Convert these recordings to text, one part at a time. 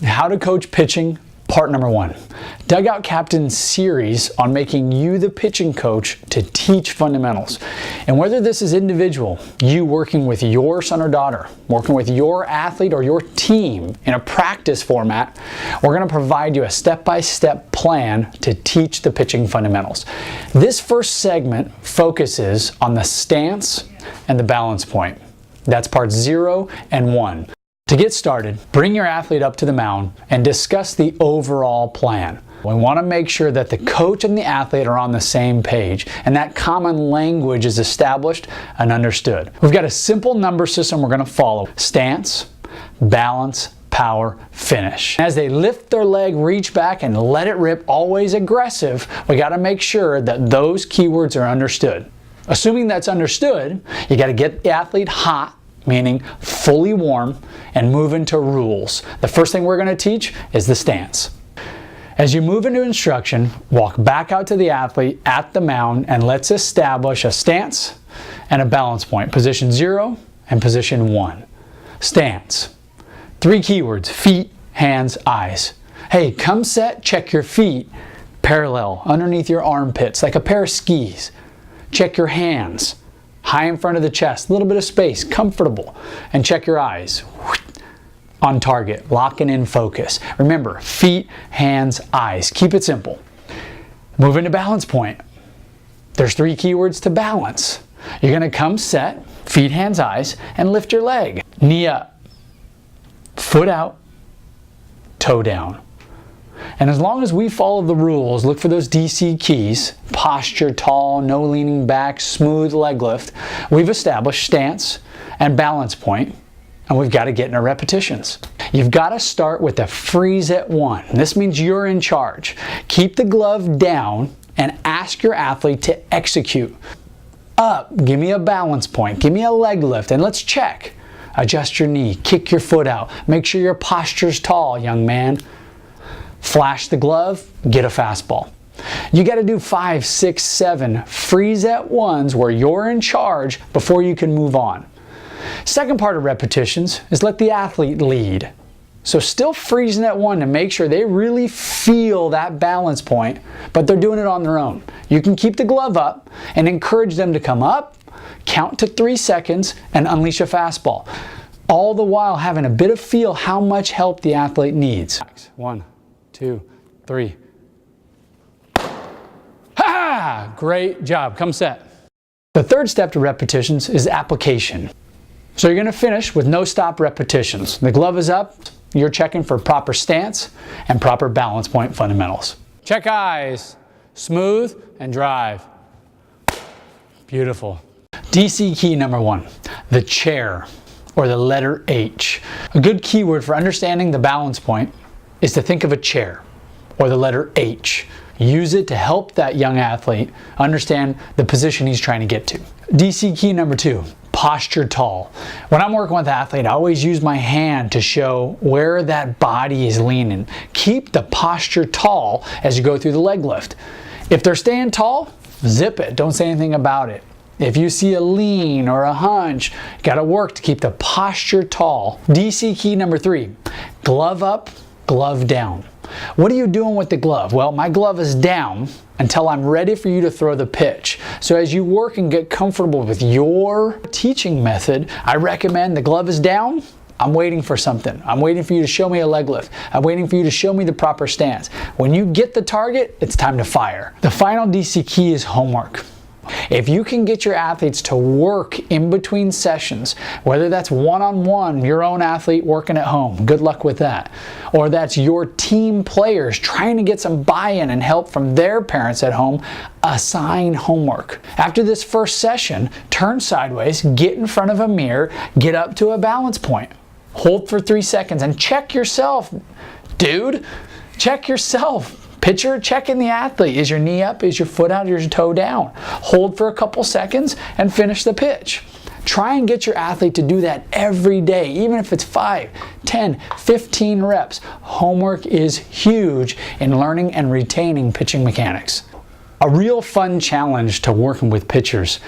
How to Coach Pitching, part number 1. Dugout Captain series on making you the pitching coach to teach fundamentals. And whether this is individual, you working with your son or daughter, working with your athlete or your team in a practice format, we're going to provide you a step-by-step plan to teach the pitching fundamentals. This first segment focuses on the stance and the balance point. That's parts 0 and 1. To get started, bring your athlete up to the mound and discuss the overall plan. We want to make sure that the coach and the athlete are on the same page and that common language is established and understood. We've got a simple number system we're going to follow: stance, balance, power, finish. As they lift their leg, reach back, and let it rip, always aggressive, we got to make sure that those keywords are understood. Assuming that's understood, you got to get the athlete hot, meaning fully warm, and move into rules. The first thing we're going to teach is the stance. As you move into instruction, walk back out to the athlete at the mound and let's establish a stance and a balance point. Position 0 and position 1. Stance. 3 keywords: feet, hands, eyes. Hey, come set, check your feet parallel underneath your armpits like a pair of skis. Check your hands high in front of the chest, a little bit of space, comfortable. And check your eyes. On target, locking in focus. Remember, feet, hands, eyes. Keep it simple. Move into balance point. There's 3 keywords to balance. You're going to come set, feet, hands, eyes, and lift your leg. Knee up, foot out, toe down. And as long as we follow the rules, look for those DC keys: posture tall, no leaning back, smooth leg lift, we've established stance and balance point, and we've got to get into repetitions. You've got to start with a freeze at 1. This means you're in charge. Keep the glove down and ask your athlete to execute. Up, give me a balance point, give me a leg lift, and let's check. Adjust your knee, kick your foot out, make sure your posture's tall, young man. Flash the glove, get a fastball. You got to do 5, 6, 7 freeze at 1s where you're in charge before you can move on. Second part of repetitions is let the athlete lead. So still freezing at 1 to make sure they really feel that balance point, but they're doing it on their own. You can keep the glove up and encourage them to come up, count to 3 seconds, and unleash a fastball. All the while having a bit of feel how much help the athlete needs. 1, 2, 3. Ha! Great job. Come set. The third step to repetitions is application. So you're going to finish with no stop repetitions. The glove is up. You're checking for proper stance and proper balance point fundamentals. Check eyes. Smooth and drive. Beautiful. DC key number 1, the chair, or the letter H. A good keyword for understanding the balance point is to think of a chair, or the letter H. Use it to help that young athlete understand the position he's trying to get to. DC key number 2, posture tall. When I'm working with an athlete, I always use my hand to show where that body is leaning. Keep the posture tall as you go through the leg lift. If they're staying tall, zip it. Don't say anything about it. If you see a lean or a hunch, you got to work to keep the posture tall. DC key number 3, glove up, glove down. What are you doing with the glove? Well, my glove is down until I'm ready for you to throw the pitch. So as you work and get comfortable with your teaching method, I recommend the glove is down. I'm waiting for something. I'm waiting for you to show me a leg lift. I'm waiting for you to show me the proper stance. When you get the target, it's time to fire. The final DC key is homework. If you can get your athletes to work in between sessions, whether that's one-on-one, your own athlete working at home, good luck with that, or that's your team players trying to get some buy-in and help from their parents at home, assign homework. After this first session, turn sideways, get in front of a mirror, get up to a balance point. Hold for 3 seconds and check yourself. Dude, check yourself. Pitcher, checking the athlete. Is your knee up? Is your foot out? Is your toe down? Hold for a couple seconds and finish the pitch. Try and get your athlete to do that every day, even if it's 5, 10, 15 reps. Homework is huge in learning and retaining pitching mechanics. A real fun challenge to working with pitchers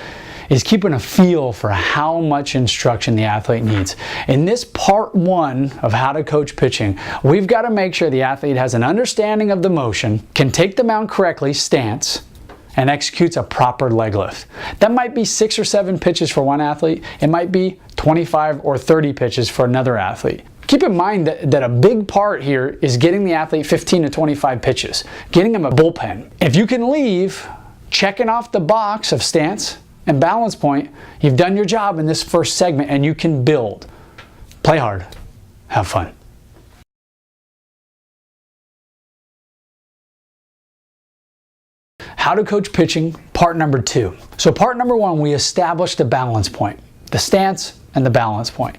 is keeping a feel for how much instruction the athlete needs. In this part 1 of how to coach pitching, we've got to make sure the athlete has an understanding of the motion, can take the mound correctly, stance, and executes a proper leg lift. That might be 6 or 7 pitches for one athlete. It might be 25 or 30 pitches for another athlete. Keep in mind that a big part here is getting the athlete 15 to 25 pitches, getting them a bullpen. If you can leave checking off the box of stance and balance point, you've done your job in this first segment and you can build. Play hard. Have fun. How to coach pitching, part number 2. So part number 1, we established the balance point, the stance and the balance point.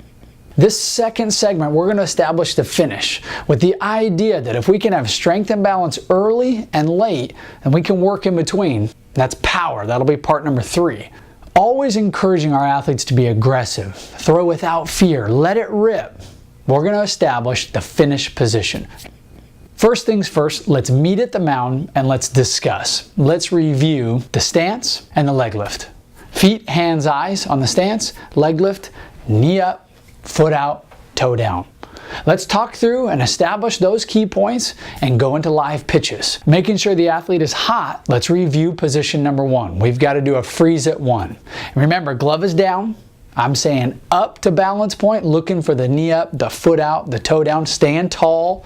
This second segment, we're going to establish the finish with the idea that if we can have strength and balance early and late, then we can work in between. That's power. That'll be part number 3. Always encouraging our athletes to be aggressive, throw without fear, let it rip. We're going to establish the finish position. First things first, let's meet at the mound and let's discuss. Let's review the stance and the leg lift. Feet, hands, eyes on the stance, leg lift, knee up, foot out, toe down. Let's talk through and establish those key points and go into live pitches. Making sure the athlete is hot, let's review position number 1. We've got to do a freeze at 1. And remember, glove is down. I'm saying up to balance point, looking for the knee up, the foot out, the toe down, staying tall,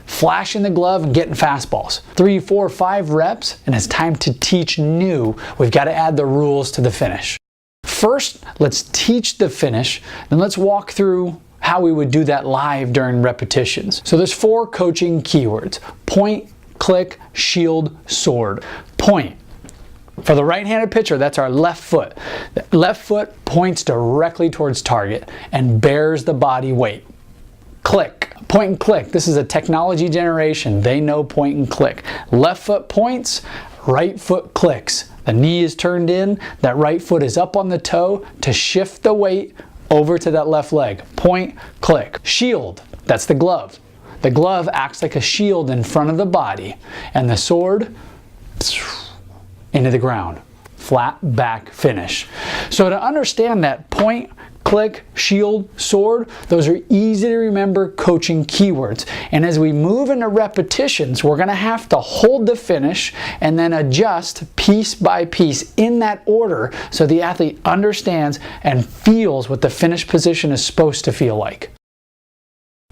flashing the glove and getting fastballs. 3, 4, 5 reps, and it's time to teach new. We've got to add the rules to the finish. First, let's teach the finish, then let's walk through how we would do that live during repetitions. So there's 4 coaching keywords: point, click, shield, sword. Point. For the right-handed pitcher, that's our left foot. The left foot points directly towards target and bears the body weight. Click. Point and click. This is a technology generation. They know point and click. Left foot points, right foot clicks. The knee is turned in, that right foot is up on the toe to shift the weight over to that left leg. Point, click. Shield, that's the glove. The glove acts like a shield in front of the body, and the sword into the ground. Flat back finish. So to understand that point, click, shield, sword, those are easy to remember coaching keywords. And as we move into repetitions, we're going to have to hold the finish and then adjust piece by piece in that order so the athlete understands and feels what the finish position is supposed to feel like.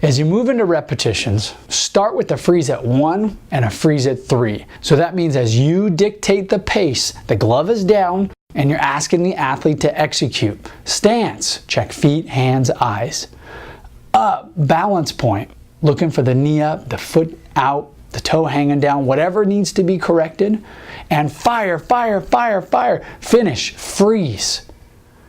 As you move into repetitions, start with a freeze at 1 and a freeze at 3. So that means as you dictate the pace, the glove is down, and you're asking the athlete to execute. Stance, check feet, hands, eyes. Up, balance point, looking for the knee up, the foot out, the toe hanging down, whatever needs to be corrected. And fire, fire, fire, fire. Finish, freeze.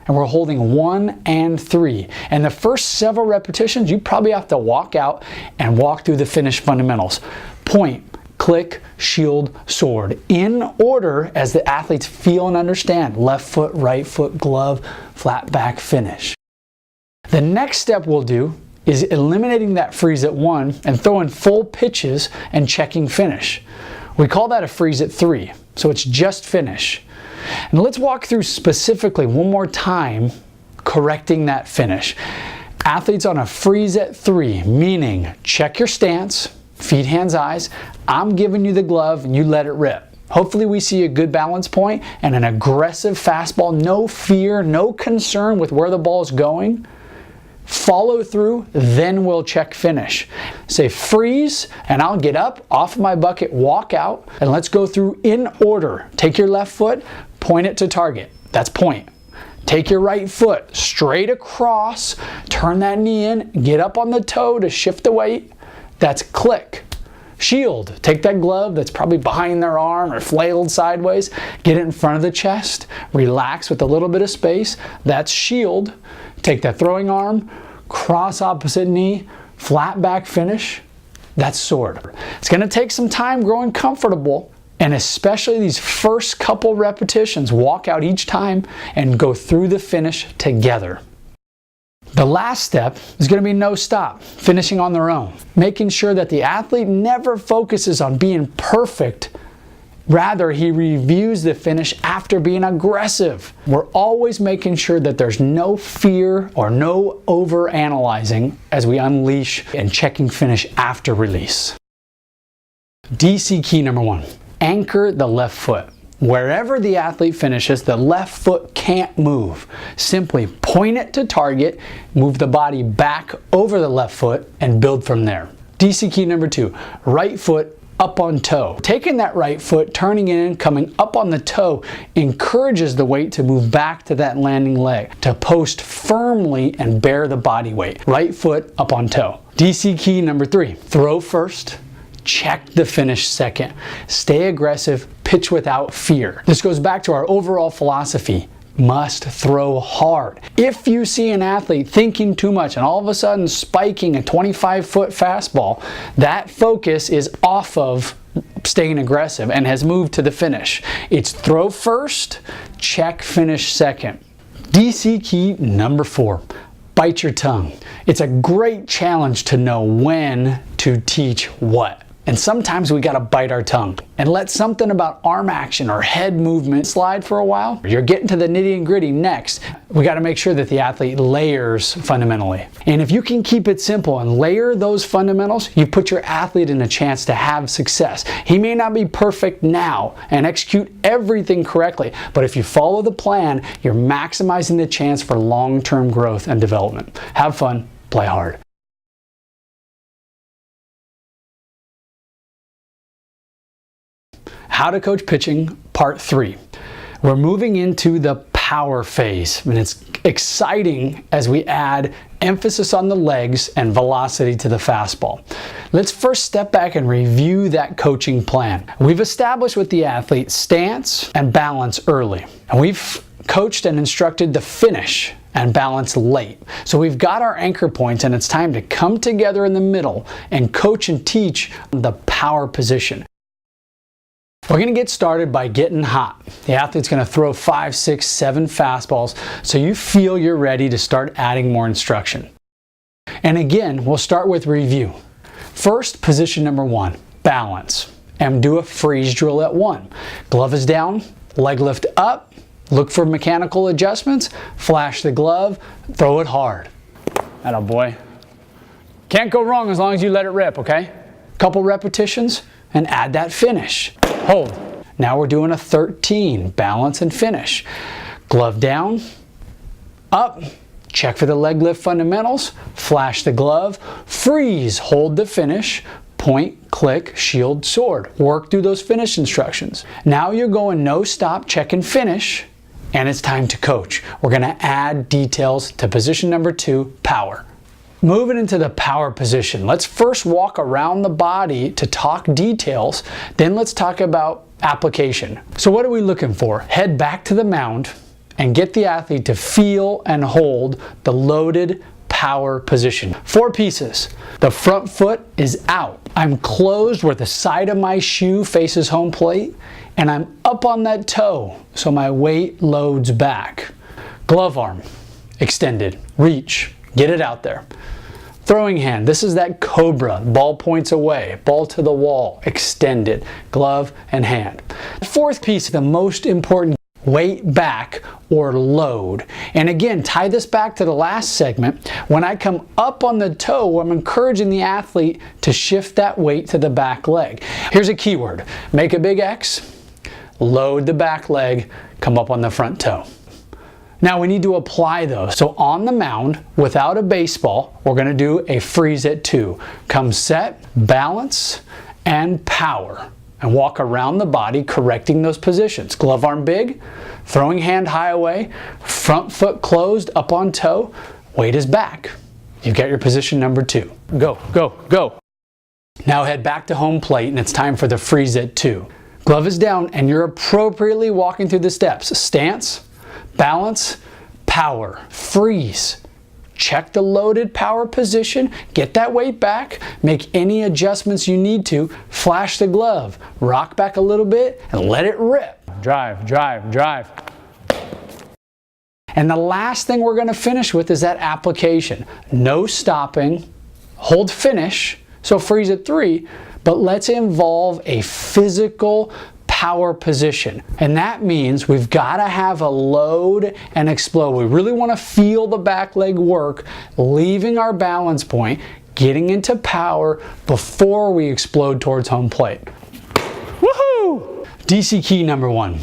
And we're holding 1 and 3. And the first several repetitions, you probably have to walk out and walk through the finish fundamentals. Point, click, shield, sword. In order as the athletes feel and understand. Left foot, right foot, glove, flat back, finish. The next step we'll do is eliminating that freeze at 1 and throwing full pitches and checking finish. We call that a freeze at 3. So it's just finish. And let's walk through specifically one more time correcting that finish. Athletes on a freeze at 3, meaning check your stance, feet, hands, eyes. I'm giving you the glove and you let it rip. Hopefully we see a good balance point and an aggressive fastball, no fear, no concern with where the ball is going. Follow through, then we'll check finish. Say freeze, and I'll get up off my bucket, walk out, and let's go through in order. Take your left foot, point it to target. That's point. Take your right foot straight across, turn that knee in, get up on the toe to shift the weight. That's click. Shield, take that glove that's probably behind their arm or flailed sideways, get it in front of the chest, relax with a little bit of space. That's shield. Take that throwing arm, cross opposite knee, flat back finish. That's sword. It's going to take some time growing comfortable, and especially these first couple repetitions, walk out each time and go through the finish together. The last step is going to be no stop, finishing on their own, making sure that the athlete never focuses on being perfect Rather, he reviews the finish after being aggressive. We're always making sure that there's no fear or no over-analyzing as we unleash and checking finish after release. DC key number 1, anchor the left foot. Wherever the athlete finishes, the left foot can't move. Simply point it to target, move the body back over the left foot, and build from there. DC key number 2, right foot up on toe. Taking that right foot, turning it in, coming up on the toe, encourages the weight to move back to that landing leg, to post firmly and bear the body weight. Right foot up on toe. DC key number 3, throw first, check the finish second. Stay aggressive, pitch without fear. This goes back to our overall philosophy. Must throw hard. If you see an athlete thinking too much and all of a sudden spiking a 25-foot fastball, that focus is off of staying aggressive and has moved to the finish. It's throw first, check finish second. DC key number 4. Bite your tongue. It's a great challenge to know when to teach what. And sometimes we gotta bite our tongue and let something about arm action or head movement slide for a while. You're getting to the nitty and gritty next. We gotta make sure that the athlete layers fundamentally. And if you can keep it simple and layer those fundamentals, you put your athlete in a chance to have success. He may not be perfect now and execute everything correctly, but if you follow the plan, you're maximizing the chance for long-term growth and development. Have fun, play hard. How to coach pitching, part 3. We're moving into the power phase, and it's exciting as we add emphasis on the legs and velocity to the fastball. Let's first step back and review that coaching plan. We've established with the athlete stance and balance early, and we've coached and instructed the finish and balance late. So we've got our anchor points, and it's time to come together in the middle and coach and teach the power position. We're going to get started by getting hot. The athlete's going to throw 5, 6, 7 fastballs so you feel you're ready to start adding more instruction. And again, we'll start with review. First, position number 1, balance. And do a freeze drill at 1. Glove is down, leg lift up, look for mechanical adjustments, flash the glove, throw it hard. Atta boy. Can't go wrong as long as you let it rip, okay? Couple repetitions and add that finish. Hold. Now we're doing a 13, balance and finish. Glove down, up, check for the leg lift fundamentals, flash the glove, freeze, hold the finish, point, click, shield, sword. Work through those finish instructions. Now you're going no stop, check and finish, and it's time to coach. We're gonna add details to position number 2, power. Moving into the power position, let's first walk around the body to talk details, then let's talk about application. So what are we looking for? Head back to the mound and get the athlete to feel and hold the loaded power position. 4 pieces. The front foot is out. I'm closed where the side of my shoe faces home plate, and I'm up on that toe so my weight loads back. Glove arm, extended, reach. Get it out there. Throwing hand, this is that cobra, ball points away, ball to the wall, extended, glove and hand. The 4th piece, the most important, weight back or load. And again, tie this back to the last segment. When I come up on the toe, I'm encouraging the athlete to shift that weight to the back leg. Here's a keyword, make a big X, load the back leg, come up on the front toe. Now we need to apply those. So on the mound, without a baseball, we're gonna do a freeze at 2. Come set, balance, and power. And walk around the body correcting those positions. Glove arm big, throwing hand high away, front foot closed, up on toe, weight is back. You've got your position number 2. Go, go, go. Now head back to home plate and it's time for the freeze at 2. Glove is down and you're appropriately walking through the steps. Stance, balance, power, freeze. Check the loaded power position, get that weight back, make any adjustments you need to, flash the glove, rock back a little bit, and let it rip. Drive, drive, drive. And the last thing we're gonna finish with is that application. No stopping, hold finish, so freeze at 3, but let's involve a physical power position. And that means we've got to have a load and explode. We really want to feel the back leg work, leaving our balance point, getting into power before we explode towards home plate. Woohoo! DC key number 1,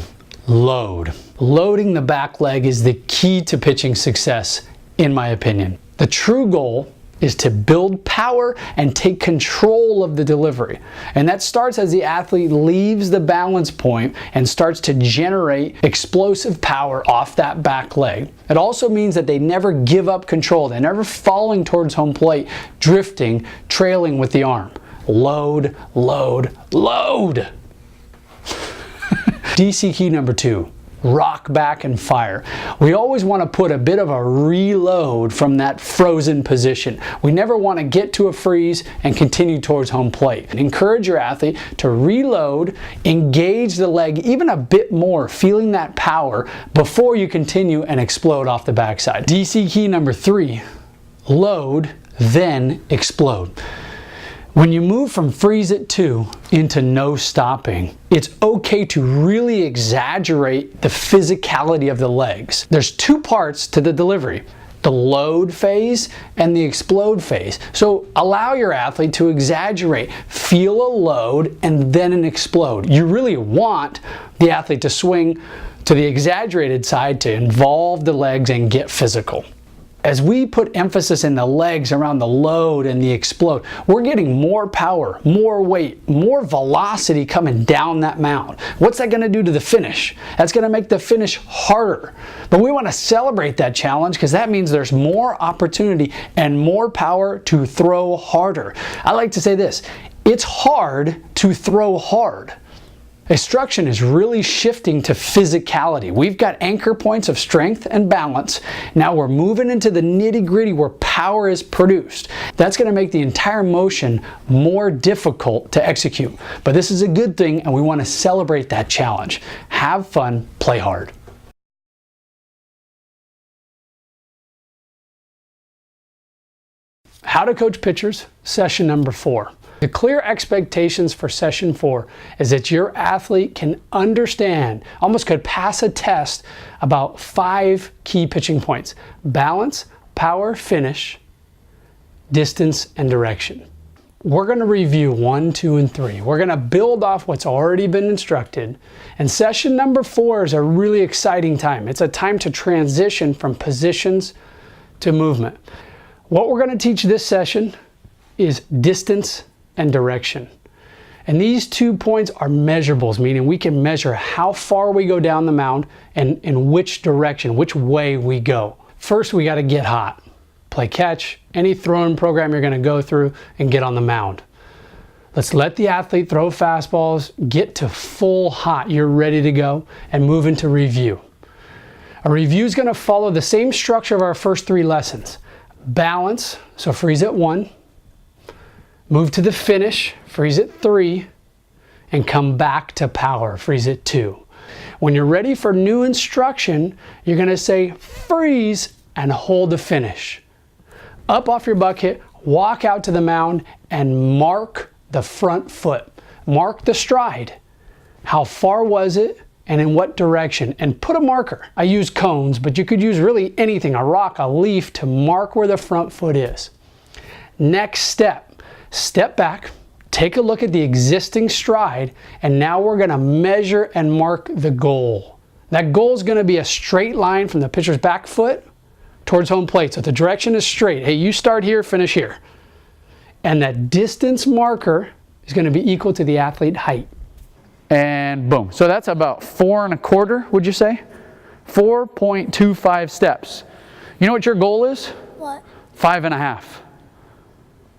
load. Loading the back leg is the key to pitching success, in my opinion. The true goal is to build power and take control of the delivery. And that starts as the athlete leaves the balance point and starts to generate explosive power off that back leg. It also means that they never give up control. They're never falling towards home plate, drifting, trailing with the arm. Load, load, load. DC key number 2. Rock back and fire. We always want to put a bit of a reload from that frozen position. We never want to get to a freeze and continue towards home plate. Encourage your athlete to reload, engage the leg even a bit more, feeling that power before you continue and explode off the backside. DC key number 3, load, then explode. When you move from freeze at 2 into no stopping, it's okay to really exaggerate the physicality of the legs. There's 2 parts to the delivery, the load phase and the explode phase. So allow your athlete to exaggerate, feel a load and then an explode. You really want the athlete to swing to the exaggerated side to involve the legs and get physical. As we put emphasis in the legs around the load and the explode, we're getting more power, more weight, more velocity coming down that mound. What's that going to do to the finish? That's going to make the finish harder. But we want to celebrate that challenge because that means there's more opportunity and more power to throw harder. I like to say this, it's hard to throw hard. Instruction is really shifting to physicality. We've got anchor points of strength and balance. Now we're moving into the nitty-gritty where power is produced. That's going to make the entire motion more difficult to execute. But this is a good thing and we want to celebrate that challenge. Have fun, play hard. How to coach pitchers, session number 4. The clear expectations for session 4 is that your athlete can understand, almost could pass a test about 5 key pitching points: balance, power, finish, distance, and direction. We're going to review 1, 2, and 3. We're going to build off what's already been instructed. And session number 4 is a really exciting time. It's a time to transition from positions to movement. What we're going to teach this session is distance and direction. And these 2 points are measurables, meaning we can measure how far we go down the mound and in which direction, which way we go. First, we got to get hot. Play catch, any throwing program you're going to go through, and get on the mound. Let's let the athlete throw fastballs, get to full hot, you're ready to go, and move into review. A review is going to follow the same structure of our first 3 lessons. Balance, so freeze at 1. Move to the finish, freeze at 3, and come back to power, freeze at 2. When you're ready for new instruction, you're going to say freeze and hold the finish. Up off your bucket, walk out to the mound, and mark the front foot. Mark the stride. How far was it and in what direction? And put a marker. I use cones, but you could use really anything, a rock, a leaf, to mark where the front foot is. Next step. Step back, take a look at the existing stride, and now we're going to measure and mark the goal. That goal is going to be a straight line from the pitcher's back foot towards home plate. So the direction is straight. Hey, you start here, finish here. And that distance marker is going to be equal to the athlete height. And boom. So that's about 4 1/4, would you say? 4.25 steps. You know what your goal is? What? 5 1/2.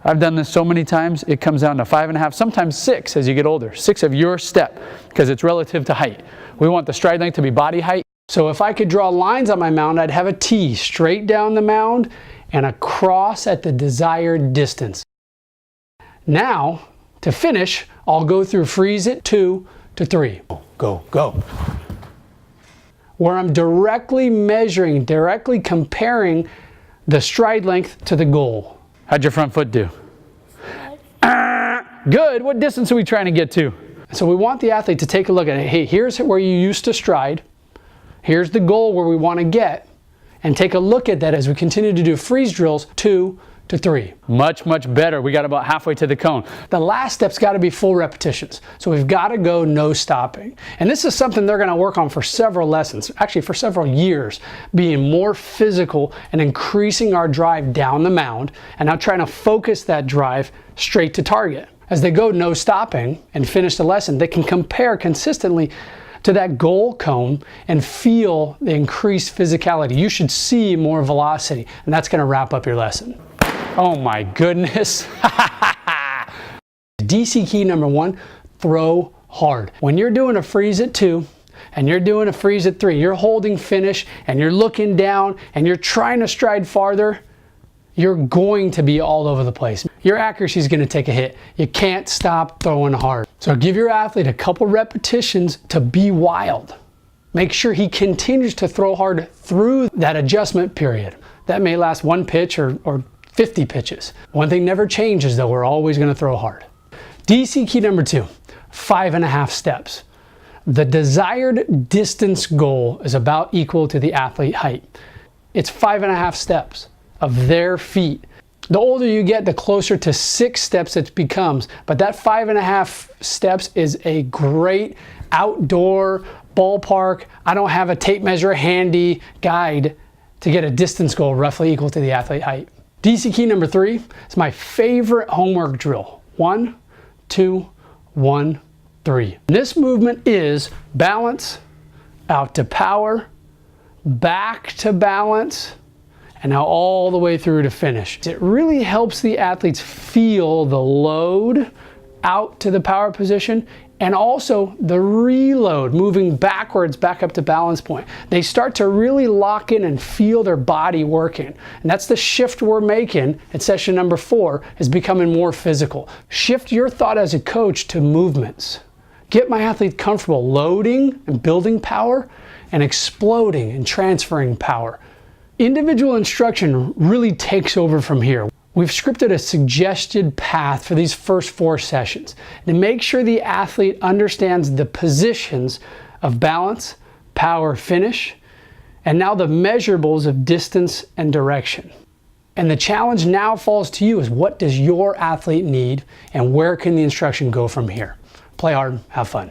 I've done this so many times, it comes down to 5 1/2, sometimes 6 as you get older. 6 of your step, because it's relative to height. We want the stride length to be body height. So if I could draw lines on my mound, I'd have a T straight down the mound and across at the desired distance. Now, to finish, I'll go through freeze at 2 to 3. Go, go. Where I'm directly measuring, directly comparing the stride length to the goal. How'd your front foot do? Good. What distance are we trying to get to? So we want the athlete to take a look at it. Hey, here's where you used to stride. Here's the goal where we want to get. And take a look at that as we continue to do freeze drills 2 to 3. Much, much better. We got about halfway to the cone. The last step's got to be full repetitions. So we've got to go no stopping. And this is something they're going to work on for several lessons, actually for several years, being more physical and increasing our drive down the mound, and now trying to focus that drive straight to target. As they go no stopping and finish the lesson, they can compare consistently to that goal cone and feel the increased physicality. You should see more velocity, and that's going to wrap up your lesson. Oh my goodness. DC key number 1, throw hard. When you're doing a freeze at 2 and you're doing a freeze at 3, you're holding finish and you're looking down and you're trying to stride farther, you're going to be all over the place. Your accuracy is going to take a hit. You can't stop throwing hard. So give your athlete a couple repetitions to be wild. Make sure he continues to throw hard through that adjustment period. That may last 1 pitch or 50 pitches. One thing never changes though, we're always going to throw hard. DC key number 2, 5.5 steps. The desired distance goal is about equal to the athlete height. It's 5.5 steps of their feet. The older you get, the closer to 6 steps it becomes, but that 5.5 steps is a great outdoor ballpark, I don't have a tape measure handy guide to get a distance goal roughly equal to the athlete height. DC key number 3 is my favorite homework drill. 1, 2, 1, 3. This movement is balance, out to power, back to balance, and now all the way through to finish. It really helps the athletes feel the load out to the power position and also the reload, moving backwards back up to balance point. They start to really lock in and feel their body working. And that's the shift we're making at session number 4, is becoming more physical. Shift your thought as a coach to movements. Get my athlete comfortable loading and building power and exploding and transferring power. Individual instruction really takes over from here. We've scripted a suggested path for these first 4 sessions to make sure the athlete understands the positions of balance, power, finish, and now the measurables of distance and direction. And the challenge now falls to you is, what does your athlete need and where can the instruction go from here? Play hard, have fun.